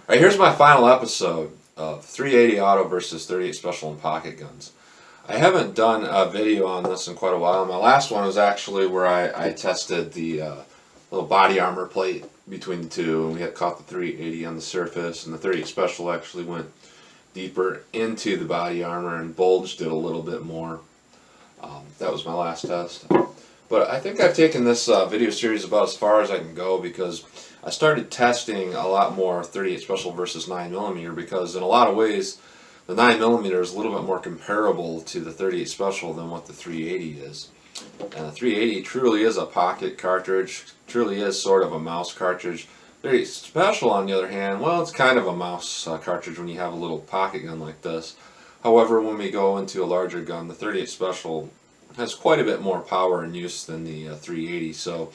Alright, here's my final episode of 380 Auto versus 38 Special and Pocket Guns. I haven't done a video on this in quite a while. My last one was actually where I tested the little body armor plate between the two, and we had caught the 380 on the surface, and the 38 Special actually went deeper into the body armor and bulged it a little bit more. That was my last test. But I think I've taken this video series about as far as I can go, because I started testing a lot more 38 Special versus 9mm, because in a lot of ways the 9mm is a little bit more comparable to the 38 Special than what the 380 is. And the 380 truly is a pocket cartridge, truly is sort of a mouse cartridge. 38 Special, on the other hand, well, it's kind of a mouse cartridge when you have a little pocket gun like this. However, when we go into a larger gun, the 38 Special has quite a bit more power and use than the 380. So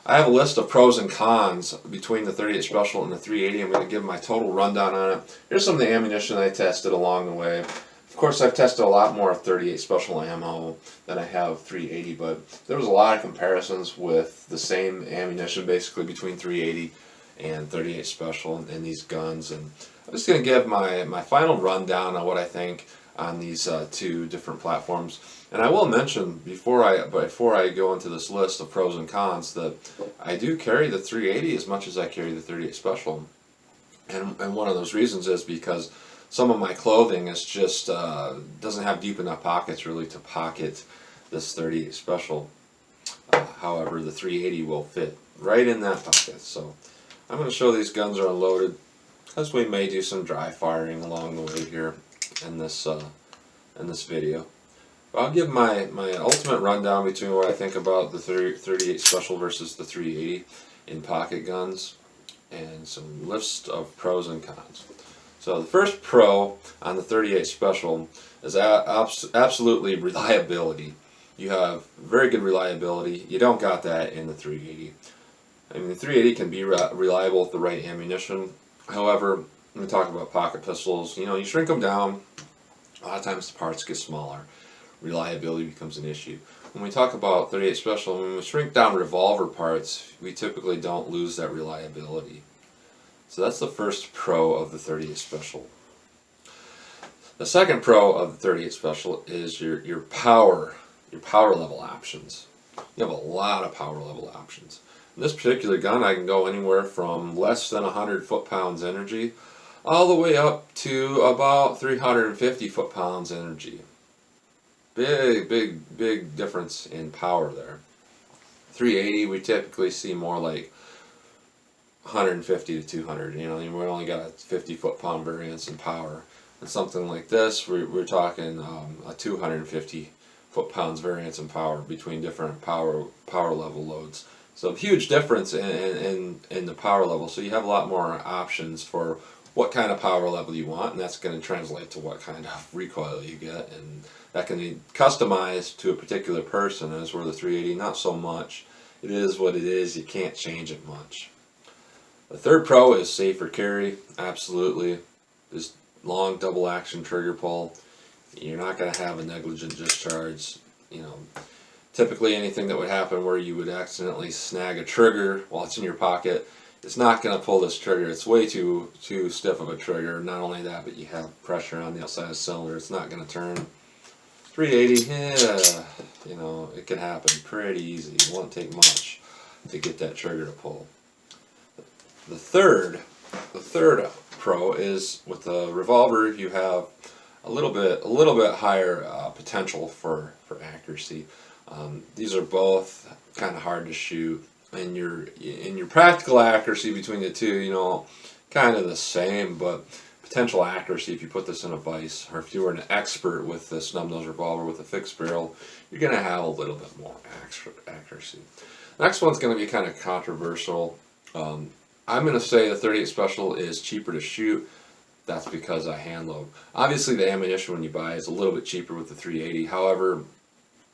I have a list of pros and cons between the 38 Special and the 380. I'm going to give my total rundown on it. Here's some of the ammunition I tested along the way. Of course, I've tested a lot more 38 Special ammo than I have 380, but there was a lot of comparisons with the same ammunition basically between 380 and 38 Special in these guns. And I'm just going to give my final rundown on what I think on these two different platforms. And I will mention before I go into this list of pros and cons that I do carry the 380 as much as I carry the 38 Special. And one of those reasons is because some of my clothing is just doesn't have deep enough pockets really to pocket this 38 Special. However, the 380 will fit right in that pocket. So I'm going to show these guns are unloaded, as we may do some dry firing along the way here in this video. But I'll give my ultimate rundown between what I think about the 38 Special versus the 380 in pocket guns, and some list of pros and cons. So the first pro on the 38 Special is absolutely reliability. You have very good reliability. You don't got that in the 380. I mean, the 380 can be reliable with the right ammunition. However, when we talk about pocket pistols, you shrink them down, a lot of times the parts get smaller. Reliability becomes an issue. When we talk about 38 Special, when we shrink down revolver parts, we typically don't lose that reliability. So that's the first pro of the 38 Special. The second pro of the 38 Special is your power level options. You have a lot of power level options. In this particular gun, I can go anywhere from less than 100 foot-pounds energy all the way up to about 350 foot-pounds energy. Big difference in power there. 380, we typically see more like 150 to 200. We only got 50 foot-pound variance in power. And something like this, we're talking a 250 foot-pounds variance in power between different power level loads. So huge difference in the power level. So you have a lot more options for what kind of power level you want, and that's going to translate to what kind of recoil you get, and that can be customized to a particular person, as where the 380 not so much. It is what it is. You can't change it much. The third pro is safer carry. Absolutely. This long double action trigger pull. You're not going to have a negligent discharge. Typically anything that would happen where you would accidentally snag a trigger while it's in your pocket, it's not going to pull this trigger. It's way too stiff of a trigger. Not only that, but you have pressure on the outside of the cylinder. It's not going to turn. 380, it can happen pretty easy. It won't take much to get that trigger to pull. The third pro is with the revolver, you have a little bit higher potential for accuracy. These are both kind of hard to shoot. And your practical accuracy between the two, kind of the same, but potential accuracy, if you put this in a vise, or if you were an expert with the snub-nose revolver with a fixed barrel, you're going to have a little bit more accuracy. Next one's going to be kind of controversial. I'm going to say the 38 Special is cheaper to shoot. That's because I hand load. Obviously, the ammunition when you buy is a little bit cheaper with the 380. However,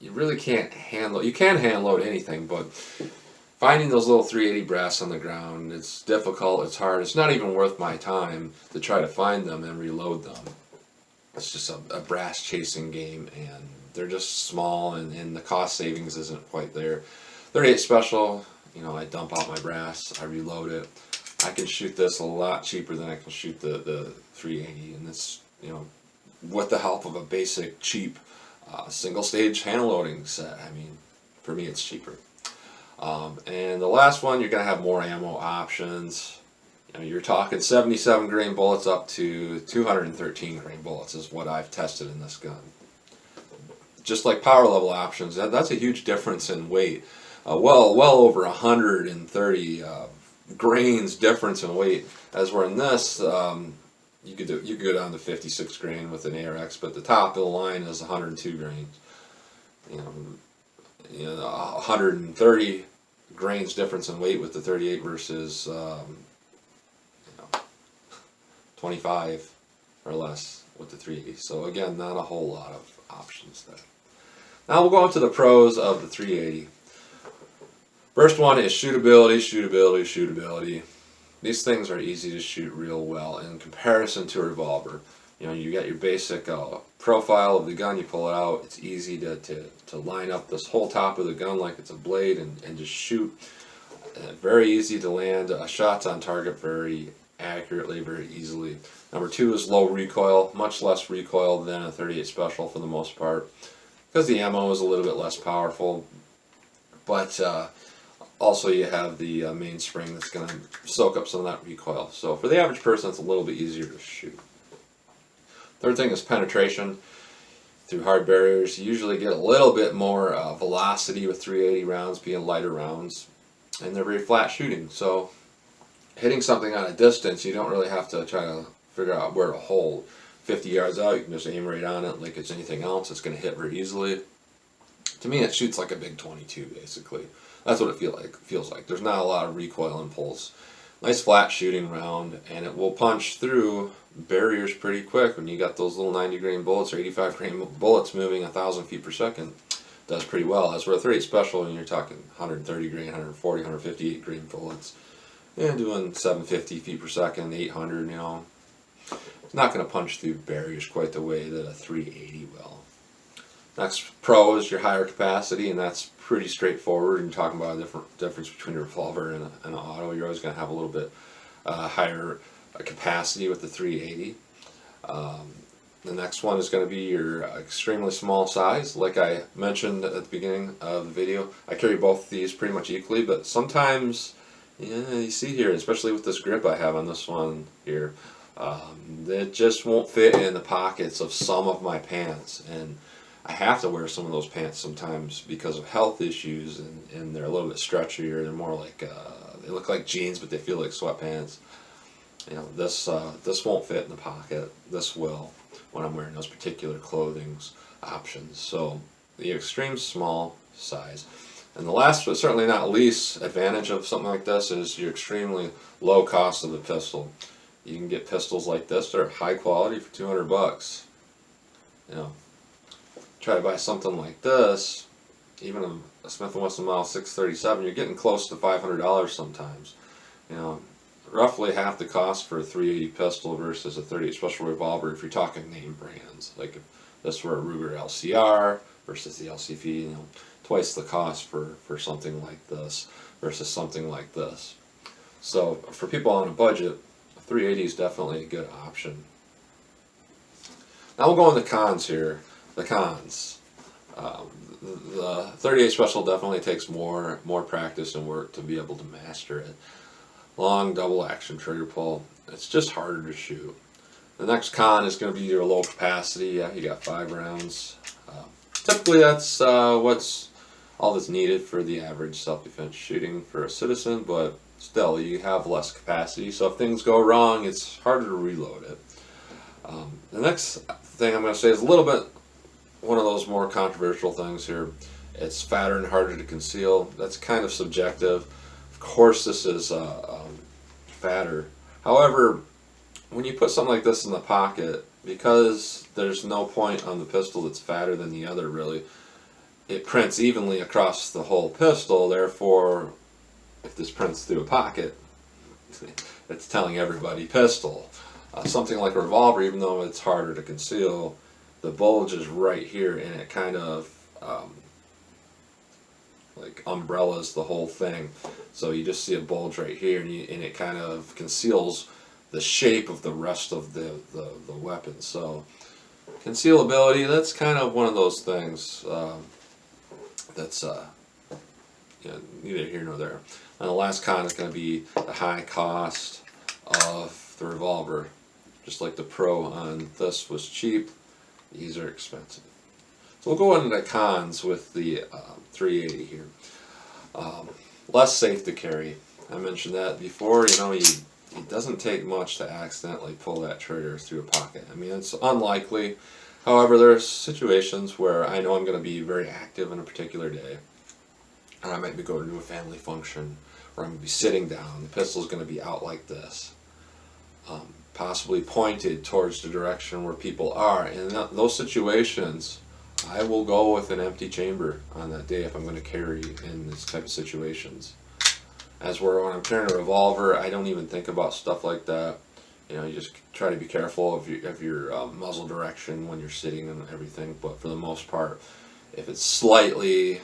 you really can't hand load. You can hand load anything, but finding those little 380 brass on the ground, it's difficult, it's hard. It's not even worth my time to try to find them and reload them. It's just a brass chasing game, and they're just small, and the cost savings isn't quite there. 38 Special, I dump out my brass, I reload it. I can shoot this a lot cheaper than I can shoot the 380, and this, you know, with the help of a basic cheap single stage hand loading set. I mean, for me it's cheaper. And the last one, you're going to have more ammo options. You know, you're talking 77 grain bullets up to 213 grain bullets is what I've tested in this gun. Just like power level options, that's a huge difference in weight. Well over 130 grains difference in weight. As we're in this, you could go down to 56 grain with an ARX, but the top of the line is 102 grains. You know, 130 grains difference in weight with the 38 versus 25 or less with the 380. So again, not a whole lot of options there. Now we'll go on to the pros of the 380. First one is shootability, shootability, shootability. These things are easy to shoot real well in comparison to a revolver. You know, you got your basic profile of the gun, you pull it out, it's easy to line up this whole top of the gun like it's a blade and just shoot. Very easy to land shots on target very accurately, very easily. Number two is low recoil, much less recoil than a 38 Special for the most part, because the ammo is a little bit less powerful. But also you have the mainspring that's going to soak up some of that recoil. So for the average person, it's a little bit easier to shoot. Third thing is penetration through hard barriers. You usually get a little bit more velocity with 380 rounds being lighter rounds, and they're very flat shooting. So hitting something on a distance, you don't really have to try to figure out where to hold. 50 yards out, you can just aim right on it like it's anything else. It's going to hit very easily. To me, it shoots like a big 22, basically. That's what it feels like. There's not a lot of recoil impulse. Nice flat shooting round, and it will punch through barriers pretty quick when you got those little 90 grain bullets or 85 grain bullets moving 1,000 feet per second. Does pretty well. As for a 38 Special, and you're talking 130 grain, 140, 158 grain bullets, and doing 750 feet per second, 800, you know, it's not going to punch through barriers quite the way that a 380 will. Next pro is your higher capacity, and that's pretty straightforward. You're talking about a difference between a revolver and an auto. You're always going to have a little bit higher capacity with the 380. The next one is going to be your extremely small size. Like I mentioned at the beginning of the video, I carry both of these pretty much equally, but sometimes, yeah, you see here, especially with this grip I have on this one here, it just won't fit in the pockets of some of my pants, and I have to wear some of those pants sometimes because of health issues, and they're a little bit stretchier. They're more like they look like jeans, but they feel like sweatpants. You know, this won't fit in the pocket. This will when I'm wearing those particular clothing's options. So the extreme small size. And the last, but certainly not least, advantage of something like this is your extremely low cost of the pistol. You can get pistols like this that are high quality for $200. You know, try to buy something like this, even a Smith & Wesson Model 637, you're getting close to $500 sometimes. You know, roughly half the cost for a 380 pistol versus a 38 Special revolver if you're talking name brands. Like if this were a Ruger LCR versus the LCV, you know, twice the cost for something like this versus something like this. So for people on a budget, a 380 is definitely a good option. Now we'll go on the cons here. The cons. The 38 Special definitely takes more practice and work to be able to master it. Long double action trigger pull. It's just harder to shoot. The next con is going to be your low capacity. Yeah, you got 5 rounds. Typically that's what's all that's needed for the average self-defense shooting for a citizen, but still you have less capacity, so if things go wrong it's harder to reload it. The next thing I'm going to say is a little bit one of those more controversial things here. It's fatter and harder to conceal. That's kind of subjective. Of course this is fatter. However, when you put something like this in the pocket, because there's no point on the pistol that's fatter than the other really, it prints evenly across the whole pistol. Therefore, if this prints through a pocket, it's telling everybody pistol. Something like a revolver, even though it's harder to conceal, the bulge is right here, and it kind of like like umbrellas the whole thing. So you just see a bulge right here, and it kind of conceals the shape of the rest of the weapon. So concealability, that's kind of one of those things that's neither here nor there. And the last con is going to be the high cost of the revolver. Just like the Pro on this was cheap, these are expensive. So we'll go into the cons with the 380 here. Less safe to carry. I mentioned that before. It doesn't take much to accidentally pull that trigger through a pocket. I mean, it's unlikely. However, there are situations where I know I'm going to be very active in a particular day, and I might be going to a family function, or I'm going to be sitting down. The pistol's going to be out like this, possibly pointed towards the direction where people are. And in those situations, I will go with an empty chamber on that day if I'm going to carry in this type of situations. As where when I'm carrying a revolver, I don't even think about stuff like that. You just try to be careful of your muzzle direction when you're sitting and everything. But for the most part, if it's slightly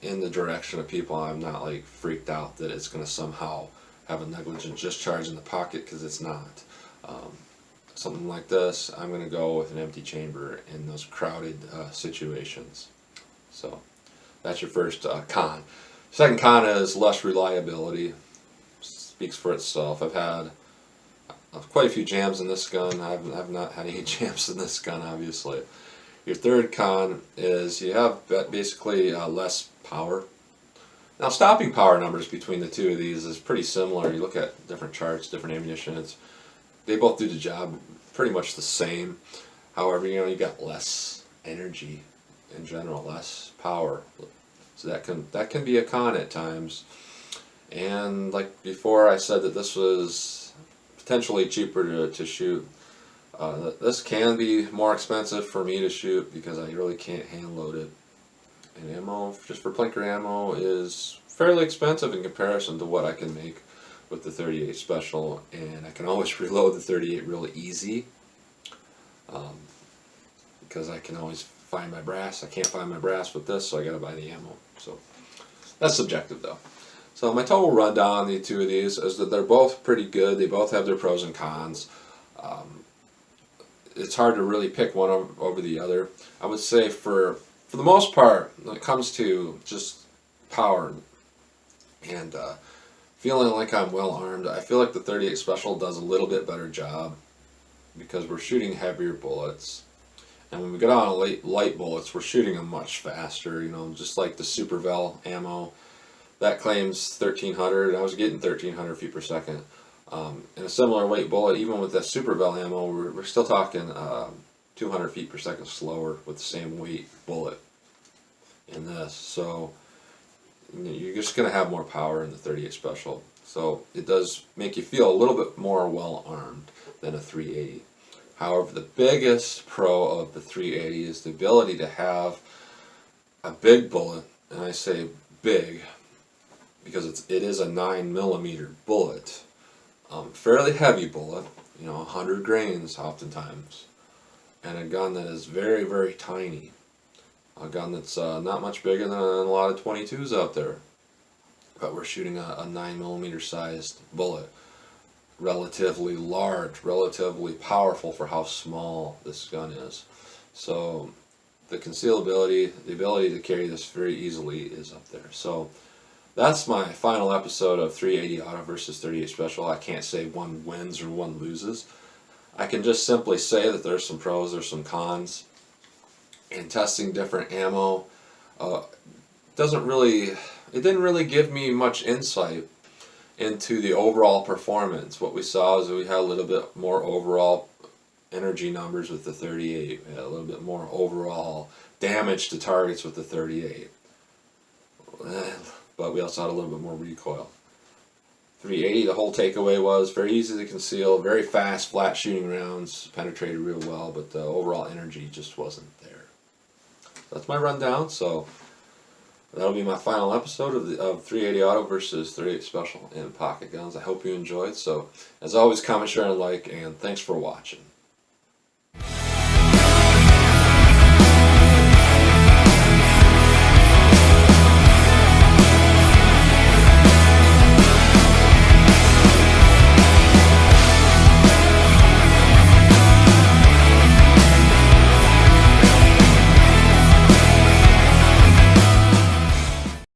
in the direction of people, I'm not like freaked out that it's going to somehow have a negligent discharge in the pocket, because it's not. Something like this, I'm going to go with an empty chamber in those crowded situations. So that's your first con. Second con is less reliability. Speaks for itself. I've had quite a few jams in this gun. I've not had any jams in this gun, obviously. Your third con is you have basically less power. Now, stopping power numbers between the two of these is pretty similar. You look at different charts, different ammunition. They both do the job pretty much the same. However, you got less energy in general, less power. So that can be a con at times. And like before, I said that this was potentially cheaper to shoot. This can be more expensive for me to shoot because I really can't hand load it. And ammo, just for plinker ammo, is fairly expensive in comparison to what I can make with the 38 Special, and I can always reload the 38 really easy because I can always find my brass. I can't find my brass with this, so I gotta buy the ammo. So that's subjective though. So my total rundown on the two of these is that they're both pretty good. They both have their pros and cons. It's hard to really pick one over the other. I would say for the most part, when it comes to just power and feeling like I'm well armed, I feel like the 38 Special does a little bit better job because we're shooting heavier bullets. And when we get on light bullets, we're shooting them much faster, just like the Super Vel ammo. That claims 1300, I was getting 1300 feet per second. And a similar weight bullet, even with that Super Vel ammo, we're still talking 200 feet per second slower with the same weight bullet in this. So you're just going to have more power in the 38 Special. So it does make you feel a little bit more well armed than a 380. However, the biggest pro of the 380 is the ability to have a big bullet, and I say big because it is a 9mm bullet, fairly heavy bullet, 100 grains oftentimes, and a gun that is very, very tiny. A gun that's not much bigger than a lot of 22s out there. But we're shooting a 9mm sized bullet. Relatively large, relatively powerful for how small this gun is. So the concealability, the ability to carry this very easily is up there. So that's my final episode of 380 Auto versus 38 Special. I can't say one wins or one loses. I can just simply say that there's some pros, there's some cons. And testing different ammo didn't really give me much insight into the overall performance. What we saw is that we had a little bit more overall energy numbers with the 38. We had a little bit more overall damage to targets with the 38. But we also had a little bit more recoil. 380, the whole takeaway was very easy to conceal, very fast, flat shooting rounds, penetrated real well, but the overall energy just wasn't there. That's my rundown, so that'll be my final episode of 380 Auto versus 38 Special in pocket guns. I hope you enjoyed. So, as always, comment, share, and like, and thanks for watching.